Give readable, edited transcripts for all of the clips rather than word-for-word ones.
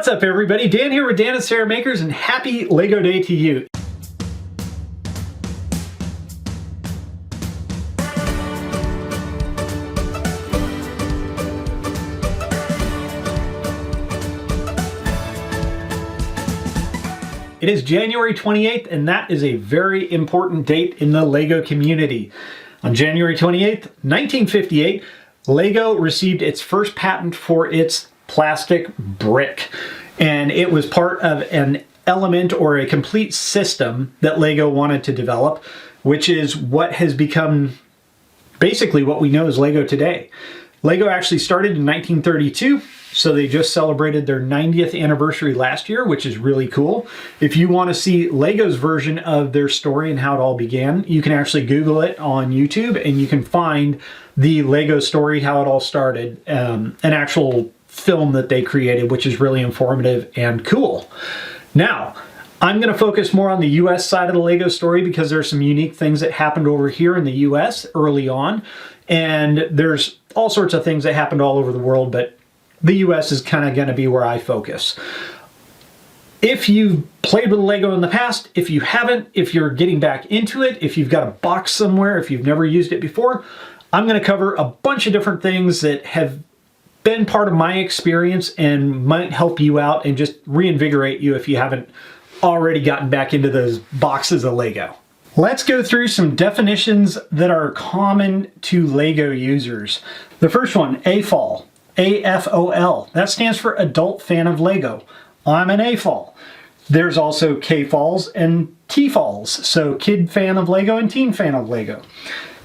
What's up everybody? Dan here with Dan and Sarah Makers, and happy LEGO Day to you. It is January 28th, and that is a very important date in the LEGO community. On January 28th, 1958, LEGO received its first patent for its plastic brick. And it was part of an element or a complete system that LEGO wanted to develop, which is what has become basically what we know as LEGO today. LEGO actually started in 1932, so they just celebrated their 90th anniversary last year, which is really cool. If you want to see LEGO's version of their story and how it all began, you can actually Google it on YouTube and you can find the LEGO story, how it all started, an actual film that they created, which is really informative and cool. Now, I'm going to focus more on the US side of the LEGO story because there's some unique things that happened over here in the US early on, and there's all sorts of things that happened all over the world, but the US is kind of going to be where I focus. If you've played with LEGO in the past, if you haven't, if you're getting back into it, if you've got a box somewhere, if you've never used it before, I'm going to cover a bunch of different things that have been part of my experience and might help you out and just reinvigorate you if you haven't already gotten back into those boxes of LEGO. Let's go through some definitions that are common to LEGO users. The first one, AFOL. AFOL. That stands for Adult Fan of LEGO. I'm an AFOL. There's also KFOLs and TFOLs, so Kid Fan of LEGO and Teen Fan of LEGO.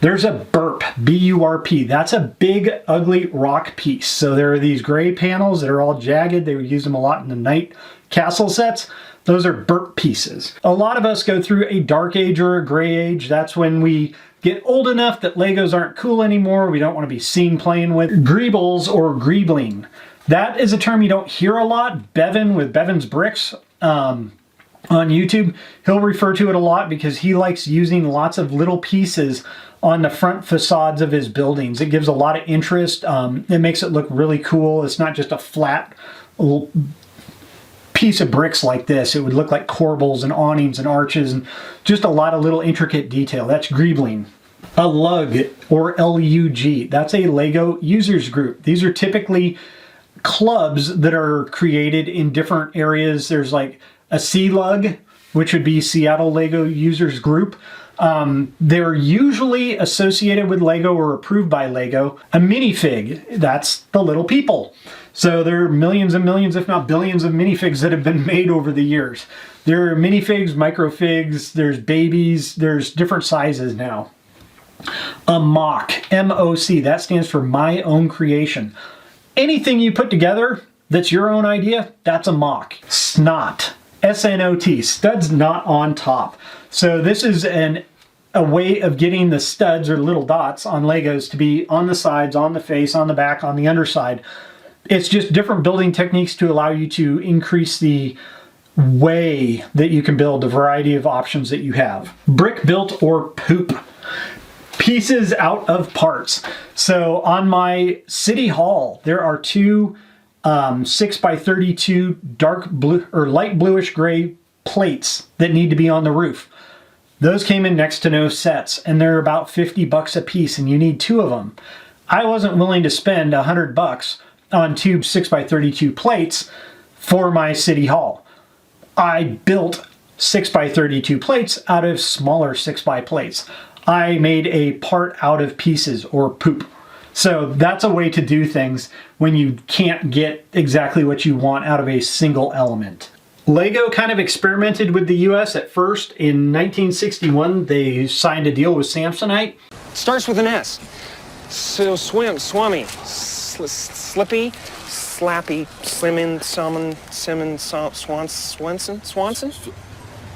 There's a BURP, B-U-R-P. That's a big, ugly rock piece. So there are these gray panels that are all jagged. They would use them a lot in the Knight Castle sets. Those are BURP pieces. A lot of us go through a dark age or a gray age. That's when we get old enough that Legos aren't cool anymore. We don't want to be seen playing with greebles or greebling. That is a term you don't hear a lot. Bevan with Bevan's Bricks on YouTube, he'll refer to it a lot because he likes using lots of little pieces on the front facades of his buildings. It gives a lot of interest. It makes it look really cool. It's not just a flat little piece of bricks like this. It would look like corbels and awnings and arches and just a lot of little intricate detail. That's greebling. A lug, or L-U-G, that's a LEGO users group. These are typically clubs that are created in different areas. There's like a C-Lug, which would be Seattle LEGO Users Group. They're usually associated with LEGO or approved by LEGO. A minifig, that's the little people. So there are millions and millions, if not billions, of minifigs that have been made over the years. There are minifigs, microfigs, there's babies, there's different sizes now. A MOC, M-O-C, that stands for My Own Creation. Anything you put together that's your own idea, that's a MOC. SNOT, S-N-O-T, studs not on top. So this is a way of getting the studs or little dots on Legos to be on the sides, on the face, on the back, on the underside. It's just different building techniques to allow you to increase the way that you can build, the variety of options that you have. Brick built or poop. Pieces out of parts. So on my City Hall, there are two 6x32 dark blue or light bluish gray plates that need to be on the roof. Those came in next to no sets, and they're about 50 bucks a piece, and you need two of them. I wasn't willing to spend 100 bucks on two 6x32 plates for my City Hall. I built 6x32 plates out of smaller 6x plates. I made a part out of pieces or poop. So that's a way to do things when you can't get exactly what you want out of a single element. LEGO kind of experimented with the US at first. In 1961, they signed a deal with Samsonite. Starts with an S. So swummy, slippy, slappy, slimming, Swanson?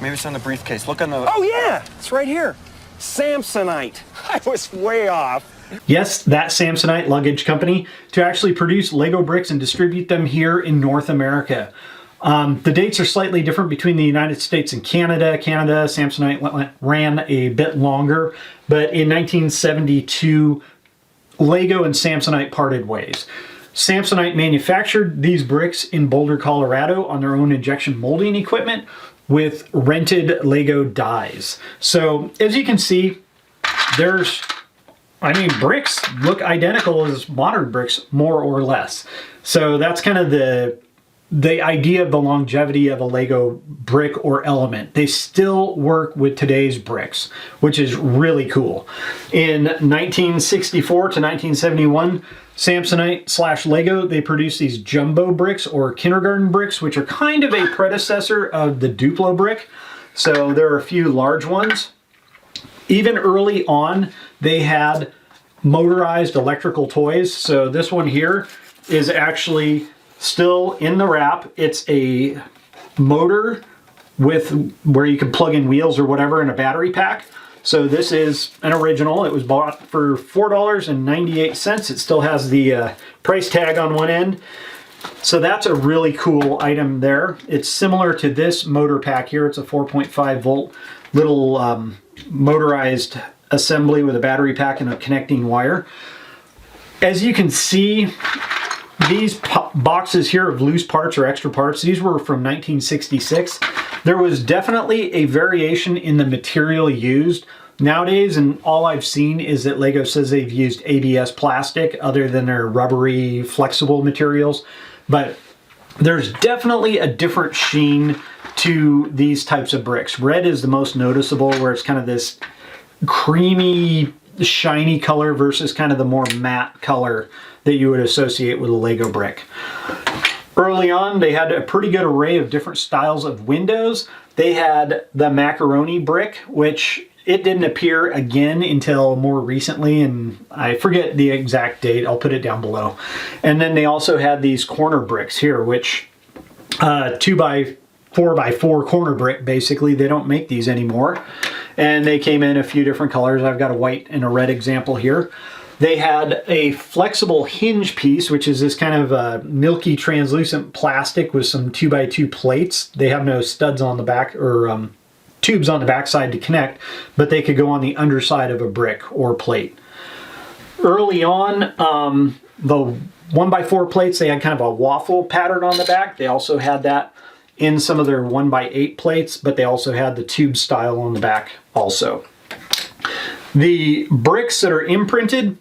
Maybe it's on the briefcase. Look on the... Oh yeah, it's right here. Samsonite. I was way off. Yes, that Samsonite luggage company to actually produce LEGO bricks and distribute them here in North America. The dates are slightly different between the United States and Canada. Canada, Samsonite ran a bit longer, but in 1972, LEGO and Samsonite parted ways. Samsonite manufactured these bricks in Boulder, Colorado on their own injection molding equipment with rented Lego dies. So as you can see, bricks look identical as modern bricks, more or less. So that's kind of the idea of the longevity of a Lego brick or element. They still work with today's bricks, which is really cool. In 1964 to 1971, Samsonite / Lego, they produced these jumbo bricks or kindergarten bricks, which are kind of a predecessor of the Duplo brick. So there are a few large ones. Even early on, they had motorized electrical toys. So this one here is actually still in the wrap. It's a motor with where you can plug in wheels or whatever in a battery pack. So this is an original. It was bought for $4.98. It still has the price tag on one end. So that's a really cool item there. It's similar to this motor pack here. It's a 4.5 volt little motorized assembly with a battery pack and a connecting wire. As you can see, these boxes here of loose parts or extra parts, these were from 1966. There was definitely a variation in the material used. Nowadays, and all I've seen is that Lego says they've used ABS plastic other than their rubbery, flexible materials. But there's definitely a different sheen to these types of bricks. Red is the most noticeable, where it's kind of this creamy, shiny color versus kind of the more matte color that you would associate with a Lego brick. Early on, they had a pretty good array of different styles of windows. They had the macaroni brick, which it didn't appear again until more recently, and I forget the exact date. I'll put it down below. And then they also had these corner bricks here, which 2x4x4 corner brick, basically. They don't make these anymore. And they came in a few different colors. I've got a white and a red example here. They had a flexible hinge piece, which is this kind of milky translucent plastic with some 2x2 plates. They have no studs on the back or tubes on the backside to connect, but they could go on the underside of a brick or plate. Early on, the 1x4 plates, they had kind of a waffle pattern on the back. They also had that in some of their 1x8 plates, but they also had the tube style on the back also. The bricks that are imprinted,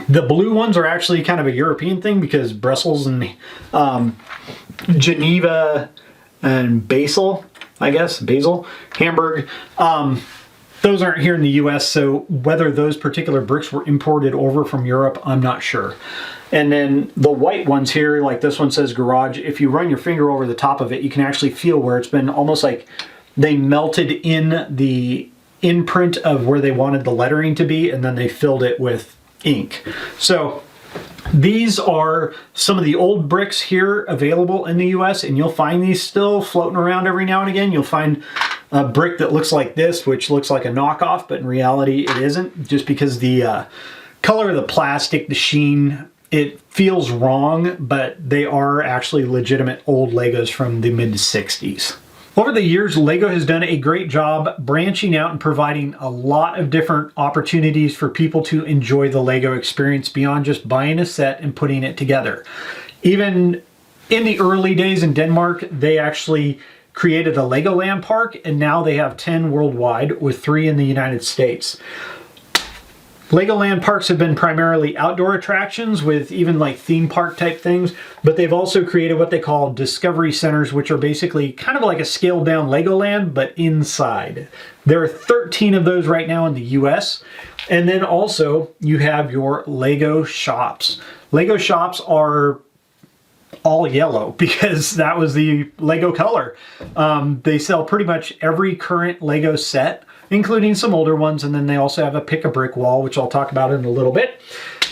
the blue ones are actually kind of a European thing because Brussels and Geneva and Basel, Hamburg, those aren't here in the US, so whether those particular bricks were imported over from Europe, I'm not sure. And then the white ones here, like this one says garage, if you run your finger over the top of it, you can actually feel where it's been almost like they melted in the imprint of where they wanted the lettering to be, and then they filled it with ink. So these are some of the old bricks here available in the US, and you'll find these still floating around every now and again. You'll find a brick that looks like this, which looks like a knockoff, but in reality it isn't, just because the color of the plastic, the sheen, it feels wrong, but they are actually legitimate old Legos from the mid-60s. Over the years, Lego has done a great job branching out and providing a lot of different opportunities for people to enjoy the Lego experience beyond just buying a set and putting it together. Even in the early days in Denmark, they actually created a Legoland park, and now they have 10 worldwide with 3 in the United States. Legoland parks have been primarily outdoor attractions with even like theme park type things, but they've also created what they call discovery centers, which are basically kind of like a scaled down Legoland, but inside. There are 13 of those right now in the US. And then also you have your Lego shops. Lego shops are all yellow because that was the Lego color. They sell pretty much every current Lego set, including some older ones, and then they also have a pick-a-brick wall, which I'll talk about in a little bit.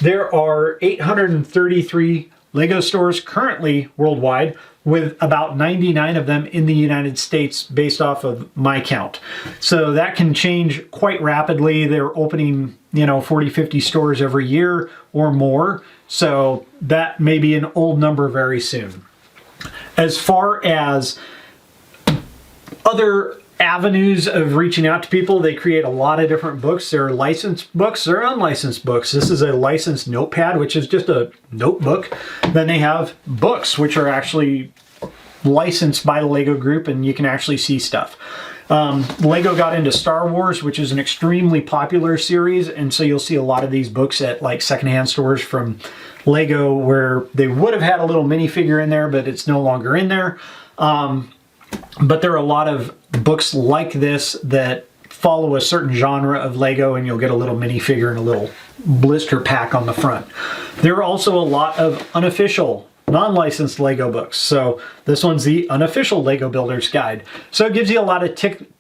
There are 833 Lego stores currently worldwide, with about 99 of them in the United States based off of my count. So that can change quite rapidly. They're opening, 40, 50 stores every year or more. So that may be an old number very soon. As far as other avenues of reaching out to people. They create a lot of different books. There are licensed books, there are unlicensed books. This is a licensed notepad, which is just a notebook. Then they have books, which are actually licensed by the Lego group, and you can actually see stuff. Lego got into Star Wars, which is an extremely popular series, and so you'll see a lot of these books at like secondhand stores from Lego where they would have had a little minifigure in there, but it's no longer in there. But there are a lot of books like this that follow a certain genre of Lego, and you'll get a little minifigure and a little blister pack on the front. There are also a lot of unofficial, non-licensed Lego books. So this one's the Unofficial Lego Builder's Guide. So it gives you a lot of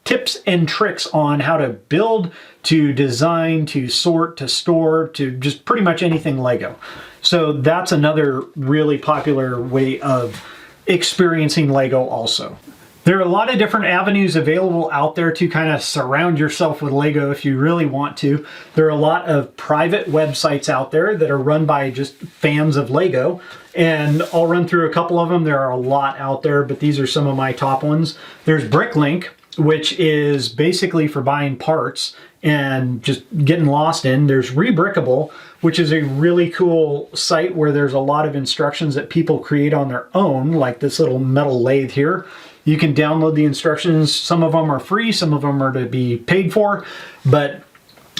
tips and tricks on how to build, to design, to sort, to store, to just pretty much anything Lego. So that's another really popular way of experiencing Lego also. There are a lot of different avenues available out there to kind of surround yourself with Lego if you really want to. There are a lot of private websites out there that are run by just fans of Lego, and I'll run through a couple of them. There are a lot out there, but these are some of my top ones. There's Bricklink, which is basically for buying parts and just getting lost in. There's Rebrickable, which is a really cool site where there's a lot of instructions that people create on their own, like this little metal lathe here. You can download the instructions. Some of them are free, some of them are to be paid for, but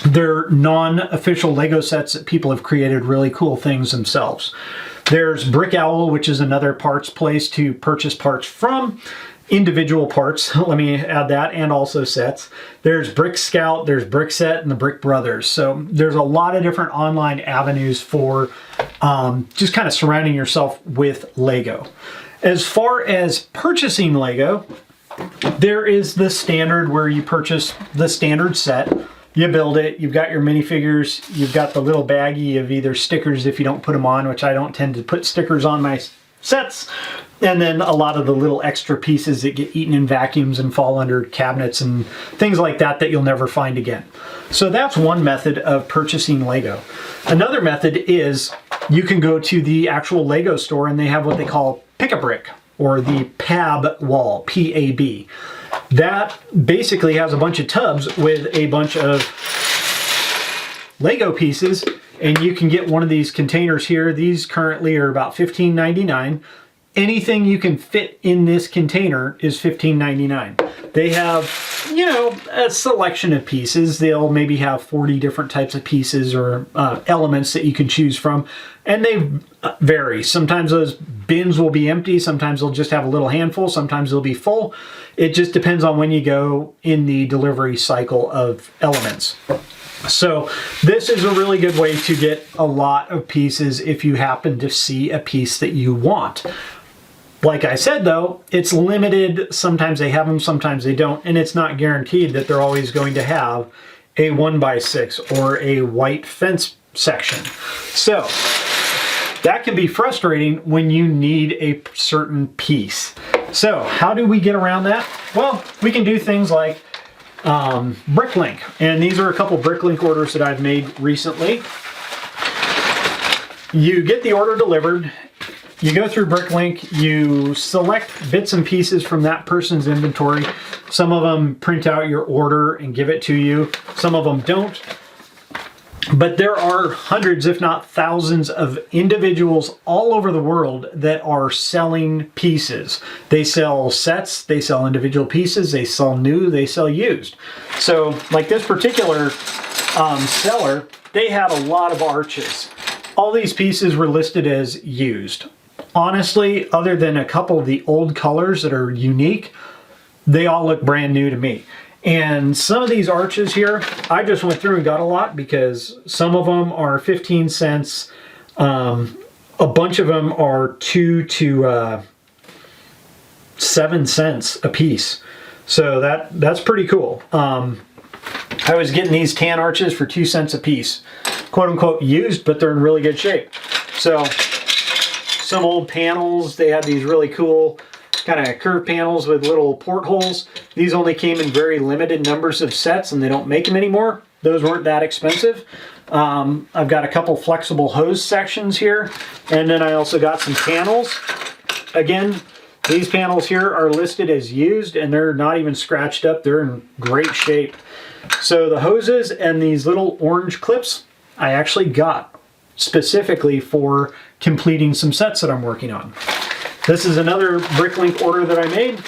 they're non-official Lego sets that people have created really cool things themselves. There's Brick Owl, which is another parts place to purchase parts from. Individual parts, let me add that, and also sets. There's Brick Scout, there's Brick Set, and the Brick Brothers. So there's a lot of different online avenues for just kind of surrounding yourself with Lego. As far as purchasing Lego, there is the standard where you purchase the standard set. You build it, you've got your minifigures, you've got the little baggie of either stickers if you don't put them on, which I don't tend to put stickers on my sets, and then a lot of the little extra pieces that get eaten in vacuums and fall under cabinets and things like that that you'll never find again. So that's one method of purchasing Lego. Another method is you can go to the actual Lego store and they have what they call Pick-a-Brick, or the PAB wall, P-A-B. That basically has a bunch of tubs with a bunch of Lego pieces, and you can get one of these containers here. These currently are about $15.99. Anything you can fit in this container is $15.99. They have, you know, a selection of pieces. They'll maybe have 40 different types of pieces or elements that you can choose from, and they vary. Sometimes those bins will be empty, sometimes they'll just have a little handful, sometimes they'll be full. It just depends on when you go in the delivery cycle of elements. So this is a really good way to get a lot of pieces if you happen to see a piece that you want. Like I said though, it's limited. Sometimes they have them, sometimes they don't, and it's not guaranteed that they're always going to have a 1x6 or a white fence section. So that can be frustrating when you need a certain piece. So how do we get around that? Well, we can do things like Bricklink, and these are a couple Bricklink orders that I've made recently. You get the order delivered, you go through Bricklink, you select bits and pieces from that person's inventory. Some of them print out your order and give it to you, some of them don't. But there are hundreds, if not thousands, of individuals all over the world that are selling pieces. They sell sets, they sell individual pieces, they sell new, they sell used. So like this particular seller, they had a lot of arches. All these pieces were listed as used. Honestly, other than a couple of the old colors that are unique, they all look brand new to me. And some of these arches here, I just went through and got a lot because some of them are 15 cents. A bunch of them are 2 to 7 cents a piece. So that's pretty cool. I was getting these tan arches for 2 cents a piece. Quote unquote used, but they're in really good shape. So some old panels, they had these really cool kind of curved panels with little portholes. These only came in very limited numbers of sets and they don't make them anymore. Those weren't that expensive. I've got a couple flexible hose sections here, and then I also got some panels. Again, These panels here are listed as used and they're not even scratched up. They're in great shape. So the hoses and these little orange clips I actually got specifically for completing some sets that I'm working on. This is another Bricklink order that I made.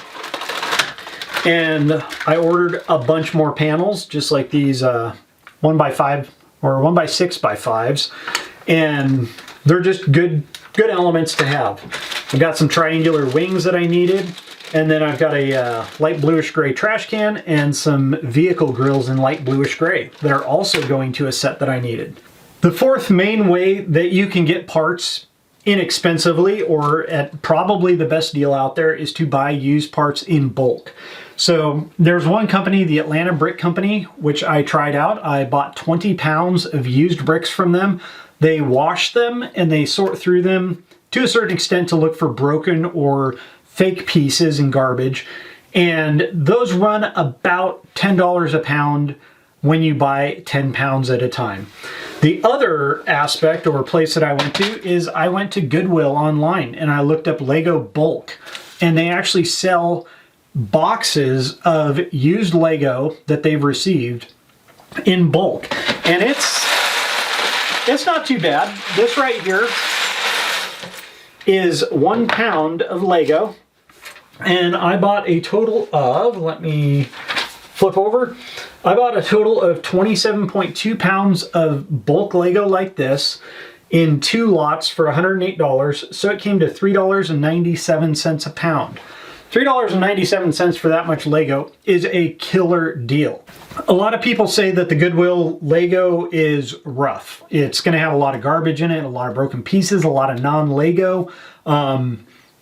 And I ordered a bunch more panels, just like these 1x5 or 1x6x5s. And they're just good elements to have. I've got some triangular wings that I needed. And then I've got a light bluish gray trash can and some vehicle grills in light bluish gray that are also going to a set that I needed. The fourth main way that you can get parts inexpensively or at probably the best deal out there is to buy used parts in bulk. So there's one company, the Atlanta Brick Company, which I tried out. I bought 20 pounds of used bricks from them. They wash them and they sort through them to a certain extent to look for broken or fake pieces and garbage. And those run about $10 a pound when you buy 10 pounds at a time. The other aspect or place that I went to is I went to Goodwill online and I looked up Lego bulk, and they actually sell boxes of used Lego that they've received in bulk. And it's not too bad. This right here is 1 pound of Lego, and I bought a total of, let me flip over, I bought a total of 27.2 pounds of bulk Lego like this in 2 lots for $108, so it came to $3.97 a pound. $3.97 for that much Lego is a killer deal. A lot of people say that the Goodwill Lego is rough. It's going to have a lot of garbage in it, a lot of broken pieces, a lot of non-Lego,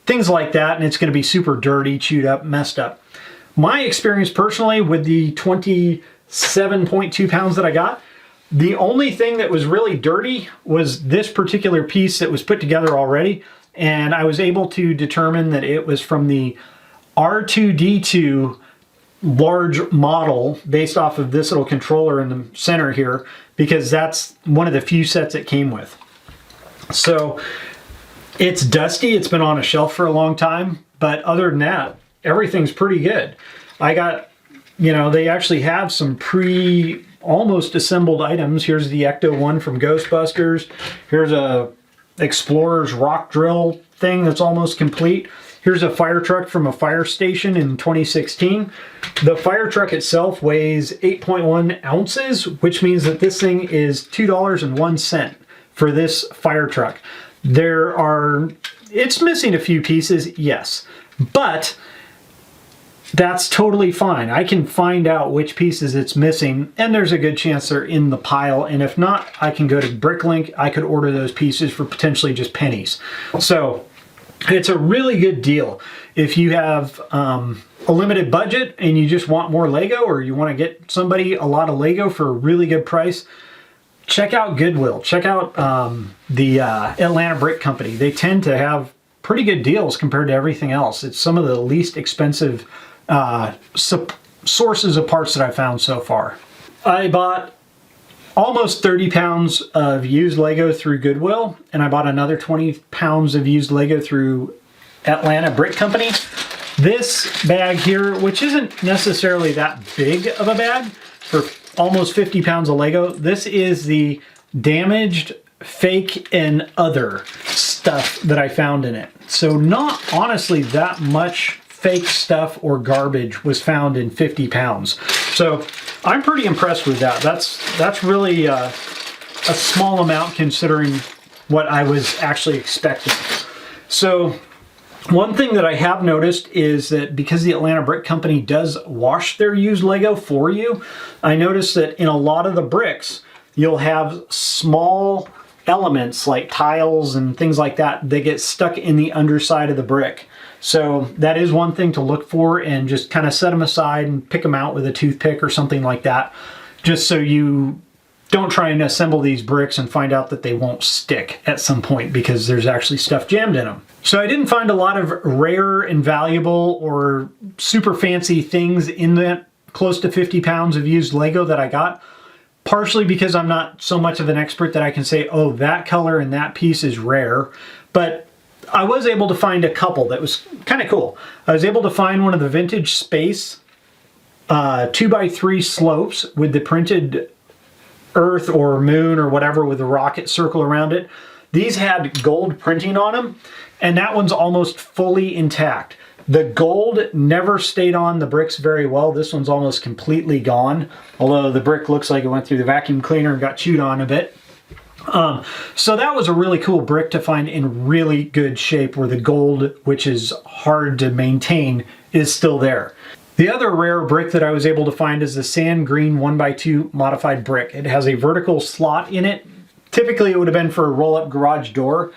things like that, and it's going to be super dirty, chewed up, messed up. My experience personally with the 27.2 pounds that I got, the only thing that was really dirty was this particular piece that was put together already, and I was able to determine that it was from the R2-D2 large model based off of this little controller in the center here, because that's one of the few sets it came with. So it's dusty, it's been on a shelf for a long time, but other than that, everything's pretty good. I got, you know, they actually have some almost assembled items. Here's the Ecto one from Ghostbusters. Here's a Explorer's rock drill thing that's almost complete. Here's a fire truck from a fire station in 2016. The fire truck itself weighs 8.1 ounces, which means that this thing is $2.01 for this fire truck. It's missing a few pieces, yes, but that's totally fine. I can find out which pieces it's missing, and there's a good chance they're in the pile, and if not, I can go to Bricklink. I could order those pieces for potentially just pennies. So it's a really good deal. If you have a limited budget and you just want more Lego, or you want to get somebody a lot of Lego for a really good price, check out Goodwill. Check out the Atlanta Brick Company. They tend to have pretty good deals compared to everything else. It's some of the least expensive sources of parts that I've found so far. I bought almost 30 pounds of used Lego through Goodwill, and I bought another 20 pounds of used Lego through Atlanta Brick Company. This bag here, which isn't necessarily that big of a bag for almost 50 pounds of Lego, this is the damaged, fake, and other stuff that I found in it. So not honestly that much fake stuff or garbage was found in 50 pounds. So I'm pretty impressed with that. That's really a small amount considering what I was actually expecting. So one thing that I have noticed is that because the Atlanta Brick Company does wash their used Lego for you, I noticed that in a lot of the bricks, you'll have small elements like tiles and things like that that get stuck in the underside of the brick. So that is one thing to look for, and just kind of set them aside and pick them out with a toothpick or something like that, just so you don't try and assemble these bricks and find out that they won't stick at some point because there's actually stuff jammed in them. So I didn't find a lot of rare and valuable or super fancy things in that close to 50 pounds of used Lego that I got, partially because I'm not so much of an expert that I can say, oh, that color and that piece is rare, but I was able to find a couple that was kind of cool. I was able to find one of the vintage space 2x3 slopes with the printed Earth or moon or whatever with the rocket circle around it. These had gold printing on them, and that one's almost fully intact. The gold never stayed on the bricks very well. This one's almost completely gone, although the brick looks like it went through the vacuum cleaner and got chewed on a bit. So that was a really cool brick to find in really good shape where the gold, which is hard to maintain, is still there. The other rare brick that I was able to find is the sand green 1x2 modified brick. It has a vertical slot in it. Typically it would have been for a roll-up garage door,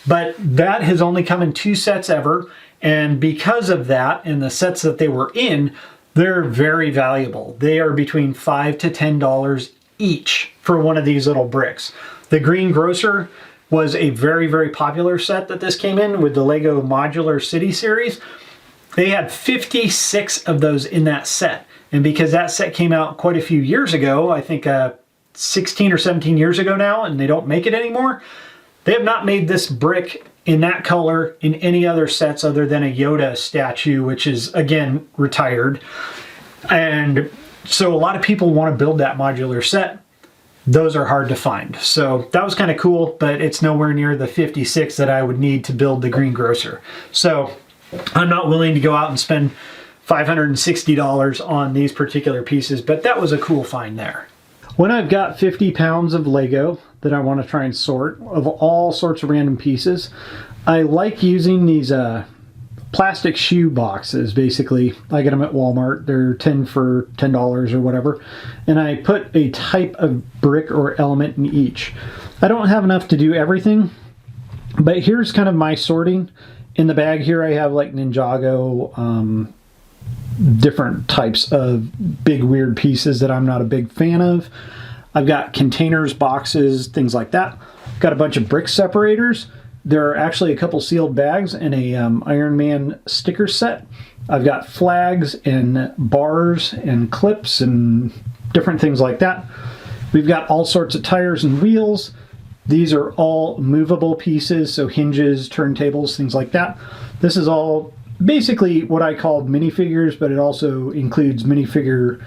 but that has only come in 2 sets ever. And because of that, and the sets that they were in, they're very valuable. They are between $5 to $10 each for one of these little bricks. The Green Grocer was a very, very popular set that this came in with the Lego Modular City series. They had 56 of those in that set. And because that set came out quite a few years ago, I think 16 or 17 years ago now, and they don't make it anymore, they have not made this brick in that color in any other sets other than a Yoda statue, which is, again, retired. And so a lot of people want to build that modular set. Those are hard to find. So that was kind of cool, but it's nowhere near the 56 that I would need to build the Green Grocer. So I'm not willing to go out and spend $560 on these particular pieces, but that was a cool find there. When I've got 50 pounds of Lego that I want to try and sort of all sorts of random pieces, I like using these plastic shoe boxes. Basically, I get them at Walmart. They're 10 for $10 or whatever, and I put a type of brick or element in each. I don't have enough to do everything, but here's kind of my sorting. In the bag here I have like Ninjago, different types of big weird pieces that I'm not a big fan of. I've got containers, boxes, things like that. Got a bunch of brick separators. There are actually a couple sealed bags and a Iron Man sticker set. I've got flags and bars and clips and different things like that. We've got all sorts of tires and wheels. These are all movable pieces, so hinges, turntables, things like that. This is all basically what I call minifigures, but it also includes minifigure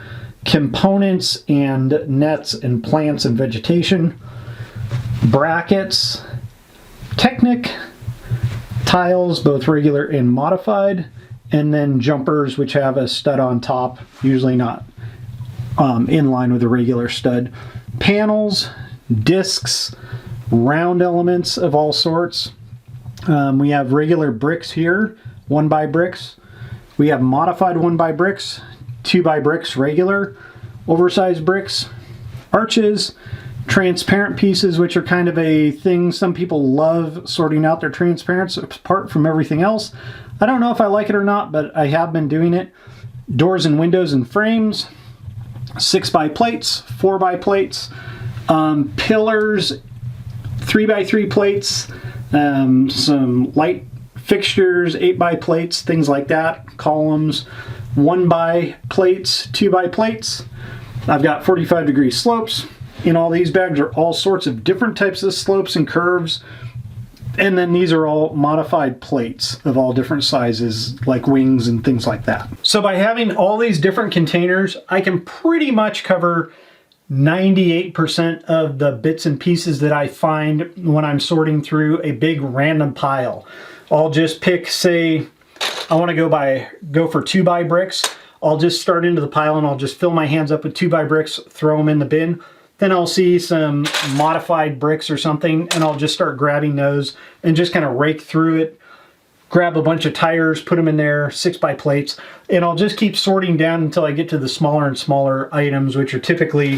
components and nets and plants and vegetation, brackets, Technic, tiles, both regular and modified, and then jumpers which have a stud on top, usually not in line with a regular stud, panels, discs, round elements of all sorts. We have regular bricks here, 1x bricks. We have modified 1x bricks, 2x bricks regular, oversized bricks, arches, transparent pieces, which are kind of a thing some people love, sorting out their transparents apart from everything else. I don't know if I like it or not, but I have been doing it. Doors and windows and frames, 6x plates, 4x plates, pillars, 3x3 plates, some light fixtures, 8x plates, things like that, columns, 1x plates, 2x plates. I've got 45-degree slopes. In all these bags are all sorts of different types of slopes and curves. And then these are all modified plates of all different sizes, like wings and things like that. So by having all these different containers, I can pretty much cover 98% of the bits and pieces that I find when I'm sorting through a big random pile. I'll just pick, say, I want to go for 2x bricks. I'll just start into the pile and I'll just fill my hands up with 2x bricks, throw them in the bin. Then I'll see some modified bricks or something, and I'll just start grabbing those and just kind of rake through it, grab a bunch of tires, put them in there, 6x plates, and I'll just keep sorting down until I get to the smaller and smaller items, which are typically,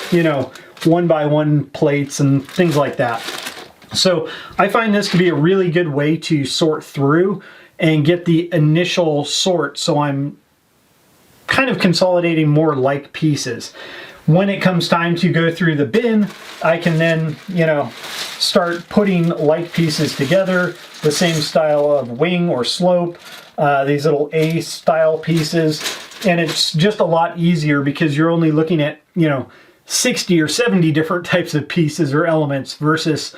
1x1 plates and things like that. So I find this to be a really good way to sort through and get the initial sort, so I'm kind of consolidating more like pieces. When it comes time to go through the bin, I can then, start putting like pieces together, the same style of wing or slope, these little A style pieces, and it's just a lot easier because you're only looking at, 60 or 70 different types of pieces or elements versus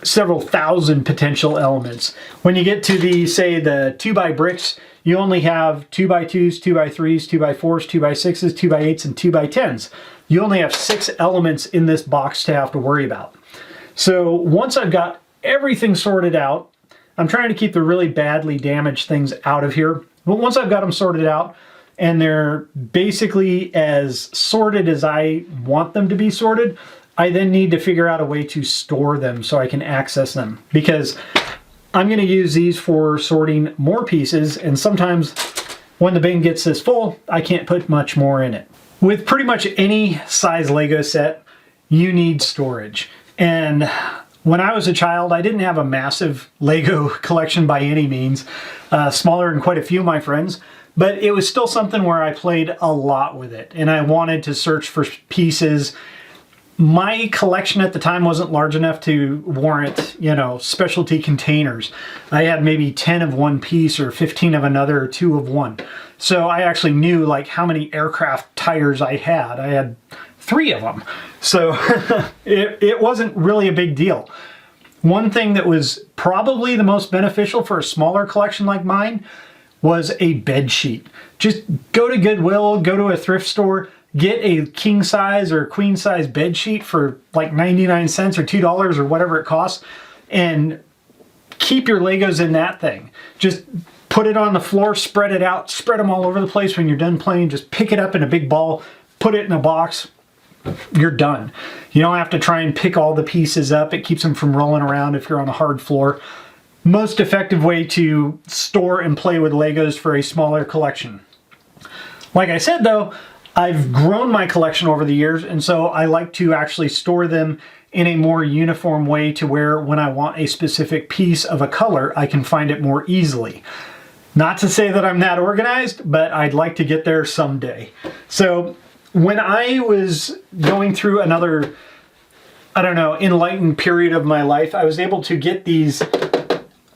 several thousand potential elements. When you get to the, say, the 2x bricks, you only have 2x2s, 2x3s, 2x4s, 2x6s, 2x8s, and 2x10s. You only have 6 elements in this box to have to worry about. So once I've got everything sorted out, I'm trying to keep the really badly damaged things out of here. But once I've got them sorted out and they're basically as sorted as I want them to be sorted, I then need to figure out a way to store them so I can access them, because I'm going to use these for sorting more pieces, and sometimes when the bin gets this full, I can't put much more in it. With pretty much any size Lego set, you need storage. And when I was a child, I didn't have a massive Lego collection by any means, smaller than quite a few of my friends, but it was still something where I played a lot with it, and I wanted to search for pieces. My collection at the time wasn't large enough to warrant, you know, specialty containers. I had maybe 10 of one piece or 15 of another or 2 of one. So I actually knew like how many aircraft tires I had. I had 3 of them. So it wasn't really a big deal. One thing that was probably the most beneficial for a smaller collection like mine was a bed sheet. Just go to Goodwill, go to a thrift store, get a king size or queen size bed sheet for like 99 cents or $2 or whatever it costs, and keep your Legos in that thing. Just put it on the floor, spread it out, spread them all over the place. When you're done playing, just pick it up in a big ball, put it in a box, you're done. You don't have to try and pick all the pieces up. It keeps them from rolling around if you're on a hard floor. Most effective way to store and play with Legos for a smaller collection. Like I said though, I've grown my collection over the years, and so I like to actually store them in a more uniform way to where when I want a specific piece of a color, I can find it more easily. Not to say that I'm that organized, but I'd like to get there someday. So when I was going through another, I don't know, enlightened period of my life, I was able to get these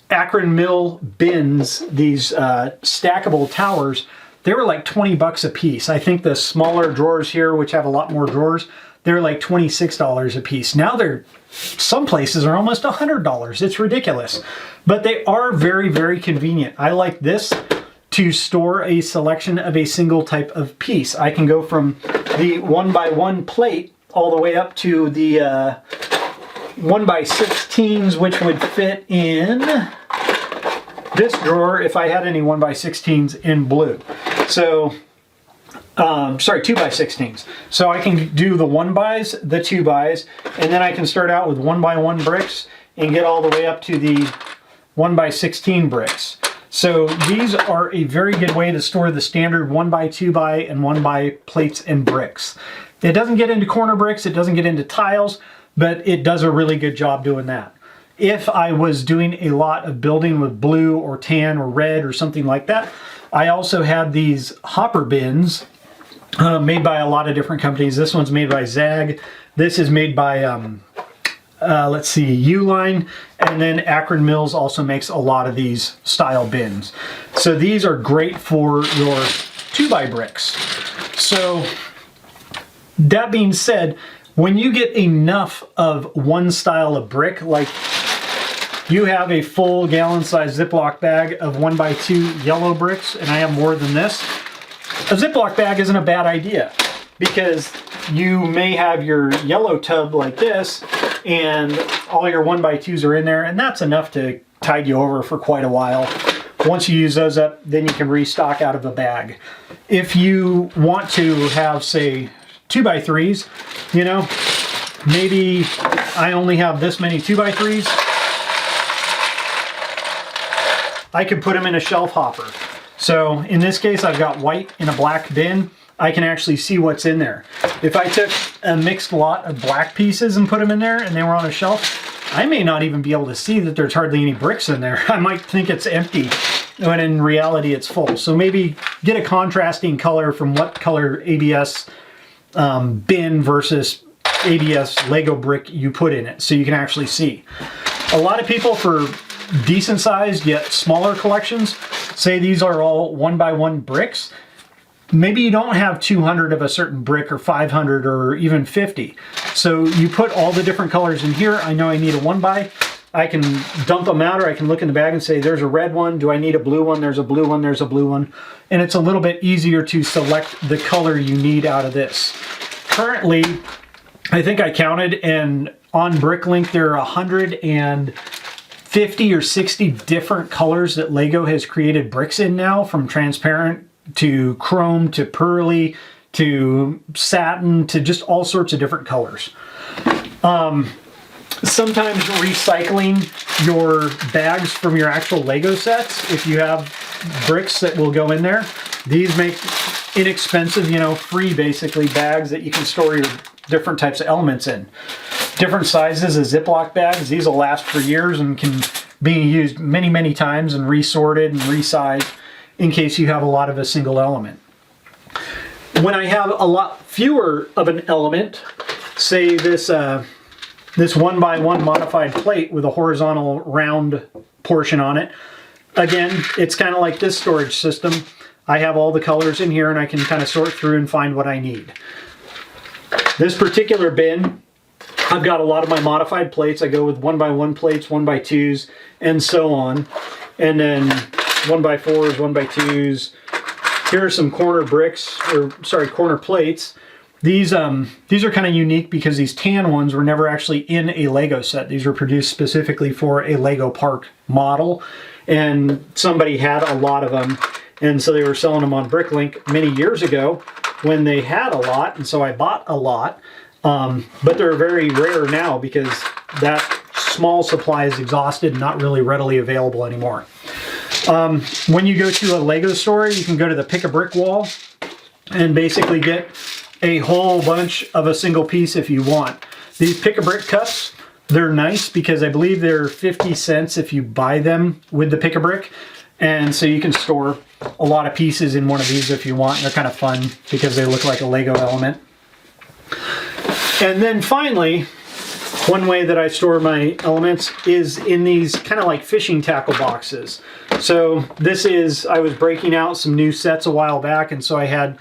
Akron Mill bins, these stackable towers. They were like 20 bucks a piece. I think the smaller drawers here, which have a lot more drawers, they're like $26 a piece. Now they're, some places are almost $100. It's ridiculous. But they are very, very convenient. I like this to store a selection of a single type of piece. I can go from the 1x1 plate all the way up to the 1x16s, which would fit in this drawer if I had any 1x16s in blue. So, sorry, 2x16s. So I can do the 1x's, the 2x's, and then I can start out with 1x1 bricks and get all the way up to the 1x16 bricks. So these are a very good way to store the standard 1x, 2x, and 1x plates and bricks. It doesn't get into corner bricks, it doesn't get into tiles, but it does a really good job doing that. If I was doing a lot of building with blue or tan or red or something like that, I also had these hopper bins made by a lot of different companies. This one's made by Zag. This is made by, let's see, Uline. And then Akron Mills also makes a lot of these style bins. So these are great for your 2x bricks. So that being said, when you get enough of one style of brick, like you have a full gallon size Ziploc bag of 1x2 yellow bricks, and I have more than this, a Ziploc bag isn't a bad idea, because you may have your yellow tub like this and all your 1x2s are in there, and that's enough to tide you over for quite a while. Once you use those up, then you can restock out of a bag. If you want to have, say, 2x3s, you know, maybe I only have this many 2x3s, I could put them in a shelf hopper. So in this case, I've got white in a black bin. I can actually see what's in there. If I took a mixed lot of black pieces and put them in there and they were on a shelf, I may not even be able to see that there's hardly any bricks in there. I might think it's empty when in reality it's full. So maybe get a contrasting color from what color ABS bin versus ABS Lego brick you put in it so you can actually see. A lot of people, for decent sized yet smaller collections, say these are all 1x1 bricks. Maybe you don't have 200 of a certain brick or 500 or even 50. So you put all the different colors in here. I know I need a 1x. I can dump them out, or I can look in the bag and say, there's a red one. Do I need a blue one? There's a blue one. There's a blue one. And it's a little bit easier to select the color you need out of this. Currently, I think I counted, and on Bricklink, there are 150 or 60 different colors that Lego has created bricks in now, from transparent to chrome to pearly to satin to just all sorts of different colors. Sometimes recycling your bags from your actual Lego sets, if you have bricks that will go in there, these make inexpensive, you know, free basically bags that you can store your different types of elements in. Different sizes of Ziploc bags. These will last for years and can be used many, many times and resorted and resized in case you have a lot of a single element. When I have a lot fewer of an element, say this this 1x1 modified plate with a horizontal round portion on it, again, it's kind of like this storage system. I have all the colors in here and I can kind of sort through and find what I need. This particular bin, I've got a lot of my modified plates. I go with 1x1 plates, 1x2s, and so on. And then 1x4s, 1x2s. Here are some corner bricks, or sorry, corner plates. These are kind of unique because these tan ones were never actually in a Lego set. These were produced specifically for a Lego Park model, and somebody had a lot of them, and so they were selling them on Bricklink many years ago when they had a lot, and so I bought a lot. But they're very rare now because that small supply is exhausted and not really readily available anymore. When you go to a Lego store, you can go to the Pick a Brick wall and basically get a whole bunch of a single piece if you want. These Pick a Brick cups, they're nice because I believe they're 50 cents if you buy them with the Pick a Brick. And so you can store a lot of pieces in one of these if you want. They're kind of fun because they look like a Lego element. And then finally, one way that I store my elements is in these kind of like fishing tackle boxes. So this is, I was breaking out some new sets a while back, and so I had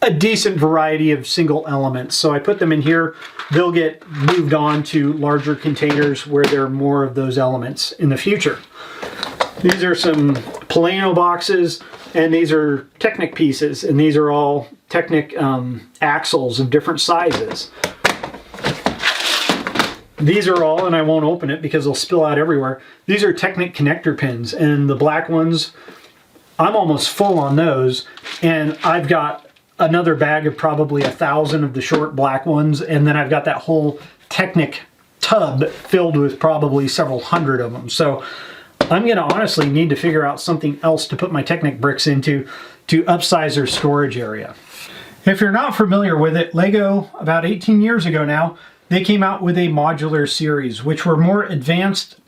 a decent variety of single elements. So I put them in here. They'll get moved on to larger containers where there are more of those elements in the future. These are some Plano boxes, and these are Technic pieces, and these are all Technic axles of different sizes. These are all, and I won't open it because they'll spill out everywhere, these are Technic connector pins, and the black ones, I'm almost full on those, and I've got another bag of probably 1,000 of the short black ones, and then I've got that whole Technic tub filled with probably several hundred of them. So I'm going to honestly need to figure out something else to put my Technic bricks into to upsize their storage area. If you're not familiar with it, Lego, about 18 years ago now, they came out with a Modular Series, which were more advanced,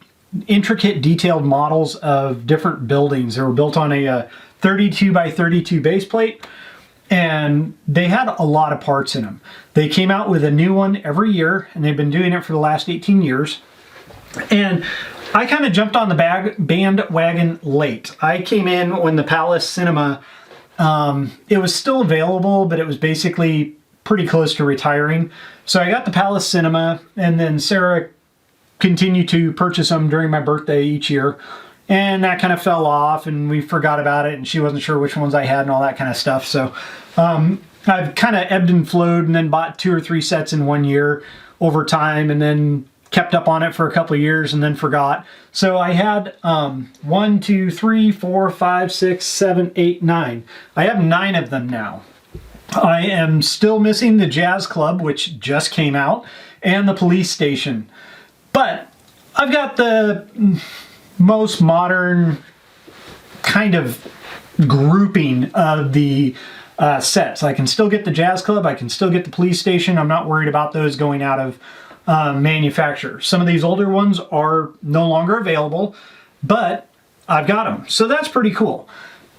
intricate, detailed models of different buildings. They were built on a 32 by 32 base plate, and they had a lot of parts in them. They came out with a new one every year, and they've been doing it for the last 18 years. And I kind of jumped on the bandwagon late. I came in when the Palace Cinema, it was still available, but it was basically pretty close to retiring. So I got the Palace Cinema, and then Sarah continued to purchase them during my birthday each year. And that kind of fell off, and we forgot about it, and she wasn't sure which ones I had and all that kind of stuff. So I've kind of ebbed and flowed, and then bought 2 or 3 sets in one year over time, and then kept up on it for a couple of years and then forgot. So I had 1, 2, 3, 4, 5, 6, 7, 8, 9. I have 9 of them now. I am still missing the Jazz Club, which just came out, and the police station. But I've got the most modern kind of grouping of the sets. I can still get the Jazz Club, I can still get the police station. I'm not worried about those going out of manufacture. Some of these older ones are no longer available, but I've got them. So that's pretty cool.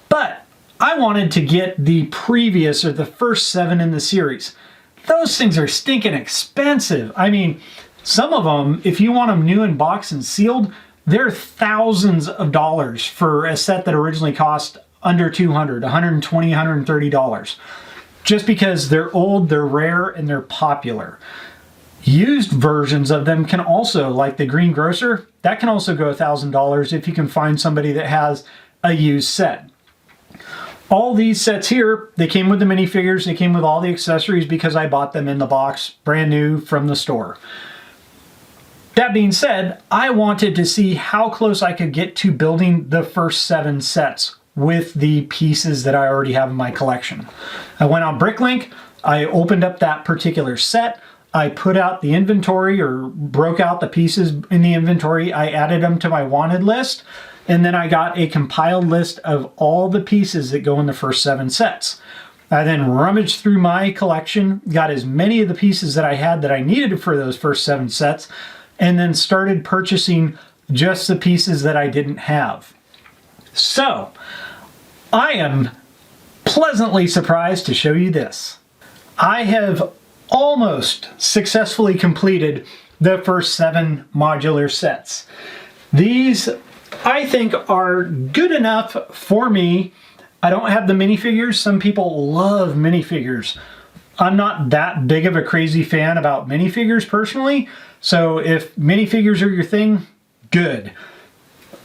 But I wanted to get the previous, or the first 7 in the series. Those things are stinking expensive. I mean, some of them, if you want them new in box and sealed, they're thousands of dollars for a set that originally cost under $200, $120, $130. Just because they're old, they're rare, and they're popular. Used versions of them can also, like the greengrocer, that can also go $1,000 if you can find somebody that has a used set. All these sets here, they came with the minifigures, they came with all the accessories because I bought them in the box, brand new from the store. That being said, I wanted to see how close I could get to building the first 7 sets with the pieces that I already have in my collection. I went on Bricklink, I opened up that particular set, I put out the inventory or broke out the pieces in the inventory, I added them to my wanted list, and then I got a compiled list of all the pieces that go in the first 7 sets. I then rummaged through my collection, got as many of the pieces that I had that I needed for those first 7 sets, and then started purchasing just the pieces that I didn't have. So, I am pleasantly surprised to show you this. I have almost successfully completed the first 7 modular sets. These, I think, are good enough for me. I don't have the minifigures. Some people love minifigures. I'm not that big of a crazy fan about minifigures personally, so if minifigures are your thing, good.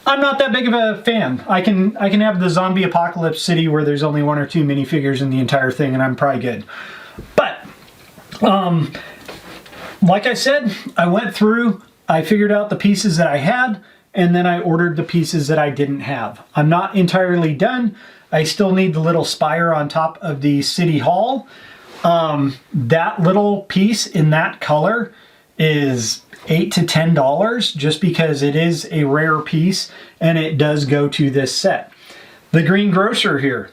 I'm not that big of a fan. I can have the zombie apocalypse city where there's only 1 or 2 minifigures in the entire thing and I'm probably good. But, like I said, I went through, I figured out the pieces that I had, and then I ordered the pieces that I didn't have. I'm not entirely done. I still need the little spire on top of the city hall. That little piece in that color is $8 to $10 just because it is a rare piece and it does go to this set. The greengrocer here,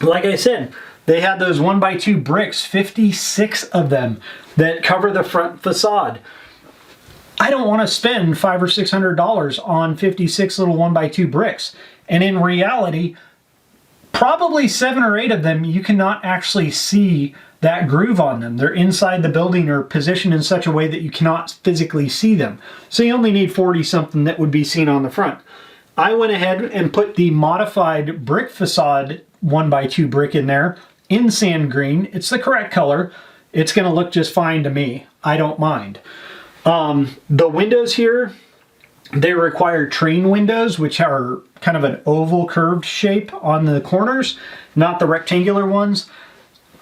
like I said, they had those 1x2 bricks, 56 of them that cover the front facade. I don't want to spend $500 or $600 on 56 little 1x2 bricks. And in reality, probably 7 or 8 of them, you cannot actually see that groove on them. They're inside the building or positioned in such a way that you cannot physically see them. So you only need 40 something that would be seen on the front. I went ahead and put the modified brick facade 1x2 brick in there in sand green. It's the correct color. It's going to look just fine to me. I don't mind. The windows here, they require train windows, which are kind of an oval curved shape on the corners, not the rectangular ones.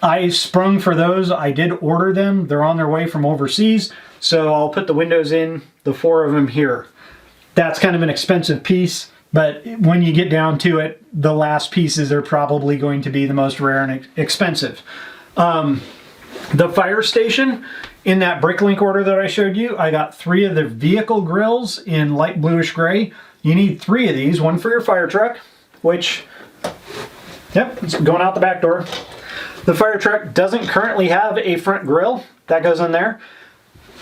I sprung for those. I did order them. They're on their way from overseas. So I'll put the windows in, the 4 of them here. That's kind of an expensive piece, but when you get down to it, the last pieces are probably going to be the most rare and expensive. The fire station, in that Bricklink order that I showed you, I got 3 of the vehicle grills in light bluish gray. You need 3 of these, 1 for your fire truck, which, yep, it's going out the back door. The fire truck doesn't currently have a front grill. That goes in there.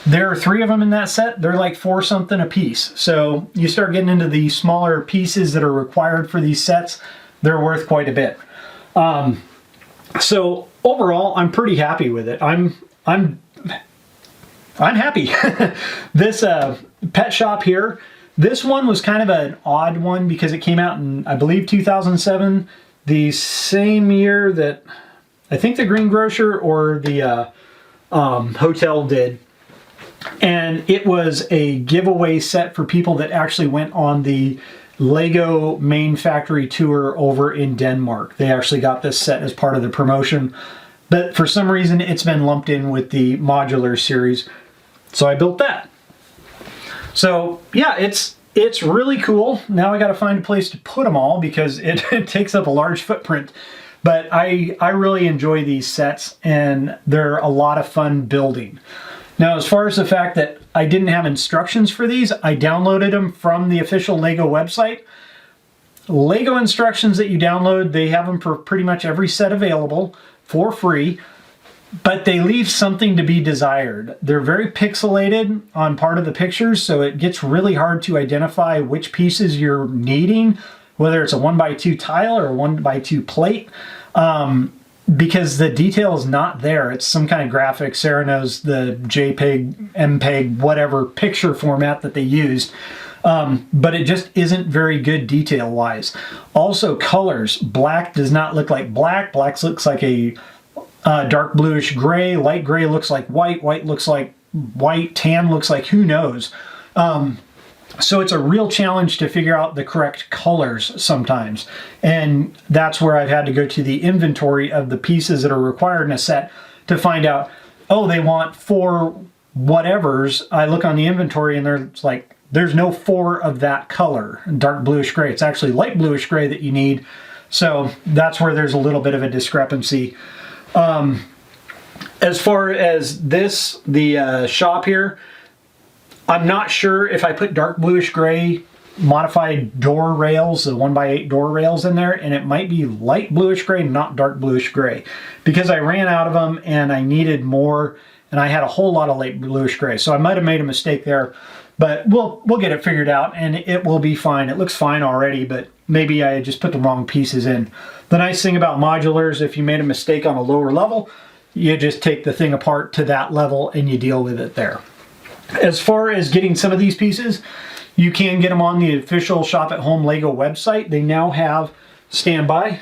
There are 3 of them in that set. They're like 4 something a piece. So you start getting into the smaller pieces that are required for these sets, they're worth quite a bit. So overall, I'm pretty happy with it. I'm happy. This pet shop here, this one was kind of an odd one because it came out in, I believe, 2007, the same year that I think the greengrocer or the hotel did. And it was a giveaway set for people that actually went on the Lego main factory tour over in Denmark. They actually got this set as part of the promotion. But for some reason, it's been lumped in with the Modular Series. So I built that. So yeah, it's really cool. Now I got to find a place to put them all because it takes up a large footprint. But I really enjoy these sets and they're a lot of fun building. Now, as far as the fact that I didn't have instructions for these, I downloaded them from the official Lego website. Lego instructions that you download, they have them for pretty much every set available for free, but they leave something to be desired. They're very pixelated on part of the pictures, so it gets really hard to identify which pieces you're needing, whether it's a 1x2 tile or a 1x2 plate. Because the detail is not there. It's some kind of graphic. Sarah knows the JPEG, MPEG, whatever picture format that they used. But it just isn't very good detail-wise. Also, colors. Black does not look like black. Black looks like a dark bluish gray. Light gray looks like white. White looks like white, tan looks like, who knows? So it's a real challenge to figure out the correct colors sometimes. And that's where I've had to go to the inventory of the pieces that are required in a set to find out, oh, they want 4 whatevers. I look on the inventory and there's like, there's no 4 of that color, dark bluish gray. It's actually light bluish gray that you need. So that's where there's a little bit of a discrepancy. As far as this, the shop here, I'm not sure if I put dark bluish gray modified door rails, the 1x8 door rails in there, and it might be light bluish gray, not dark bluish gray, because I ran out of them and I needed more, and I had a whole lot of light bluish gray. So I might have made a mistake there, but we'll get it figured out and it will be fine. It looks fine already, but maybe I just put the wrong pieces in. The nice thing about modulars, if you made a mistake on a lower level, you just take the thing apart to that level and you deal with it there. As far as getting some of these pieces, you can get them on the official Shop at Home Lego website. They now have standby.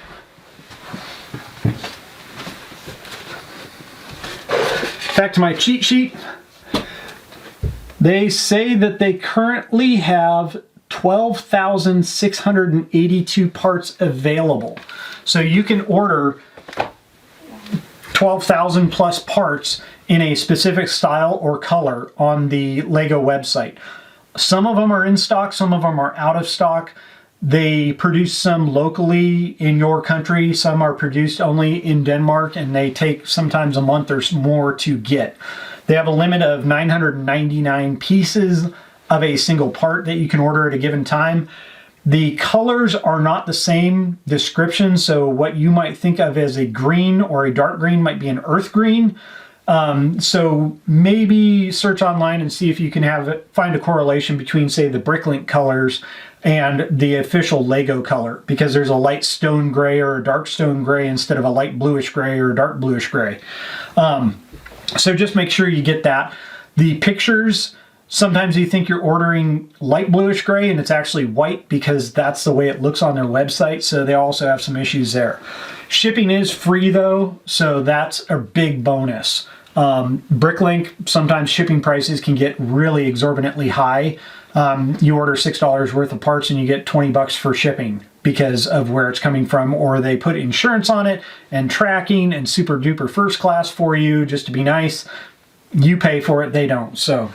Back to my cheat sheet. They say that they currently have 12,682 parts available. So you can order 12,000 plus parts in a specific style or color on the Lego website. Some of them are in stock, some of them are out of stock. They produce some locally in your country, some are produced only in Denmark, and they take sometimes a month or more to get. They have a limit of 999 pieces of a single part that you can order at a given time. The colors are not the same description, so what you might think of as a green or a dark green might be an earth green. So maybe search online and see if you can find a correlation between, say, the Bricklink colors and the official Lego color, because there's a light stone gray or a dark stone gray instead of a light bluish gray or a dark bluish gray. So just make sure you get that. The pictures, sometimes you think you're ordering light bluish gray and it's actually white because that's the way it looks on their website, so they also have some issues there. Shipping is free though, so that's a big bonus. Bricklink, sometimes shipping prices can get really exorbitantly high. You order $6 worth of parts and you get 20 bucks for shipping because of where it's coming from, or they put insurance on it and tracking and super duper first class for you just to be nice. You pay for it, they don't. So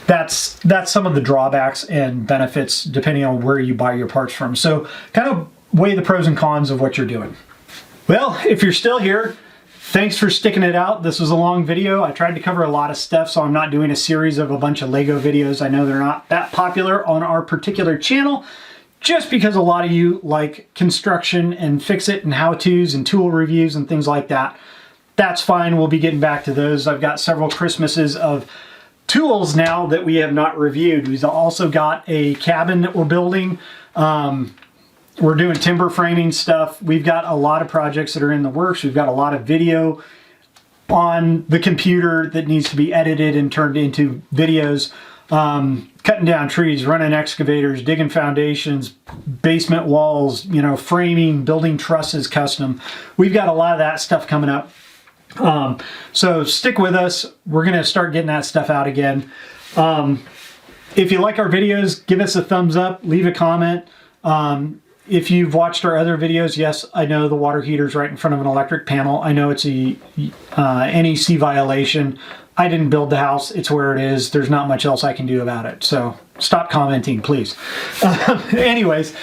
that's some of the drawbacks and benefits depending on where you buy your parts from. So kind of weigh the pros and cons of what you're doing. Well, if you're still here, thanks for sticking it out. This was a long video. I tried to cover a lot of stuff, so I'm not doing a series of a bunch of Lego videos. I know they're not that popular on our particular channel, just because a lot of you like construction and fix-it and how-tos and tool reviews and things like that. That's fine. We'll be getting back to those. I've got several Christmases of tools now that we have not reviewed. We've also got a cabin that we're building. We're doing timber framing stuff. We've got a lot of projects that are in the works. We've got a lot of video on the computer that needs to be edited and turned into videos. Cutting down trees, running excavators, digging foundations, basement walls, you know, framing, building trusses custom. We've got a lot of that stuff coming up. So stick with us. We're going to start getting that stuff out again. If you like our videos, give us a thumbs up, leave a comment. If you've watched our other videos, yes, I know the water heater's right in front of an electric panel. I know it's a NEC violation. I didn't build the house. It's where it is. There's not much else I can do about it. So stop commenting, please. Anyways,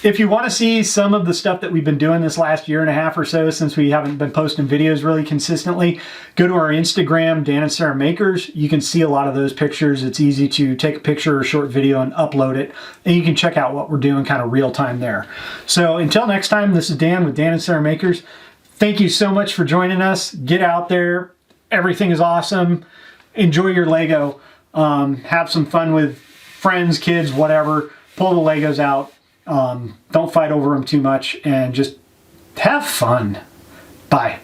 if you want to see some of the stuff that we've been doing this last year and a half or so, since we haven't been posting videos really consistently, go to our Instagram, Dan and Sarah Makers. You can see a lot of those pictures. It's easy to take a picture or a short video and upload it, and you can check out what we're doing kind of real time there. So until next time, this is Dan with Dan and Sarah Makers. Thank you so much for joining us. Get out there. Everything is awesome. Enjoy your Lego. Have some fun with friends, kids, whatever. Pull the Legos out. Don't fight over them too much and just have fun. Bye.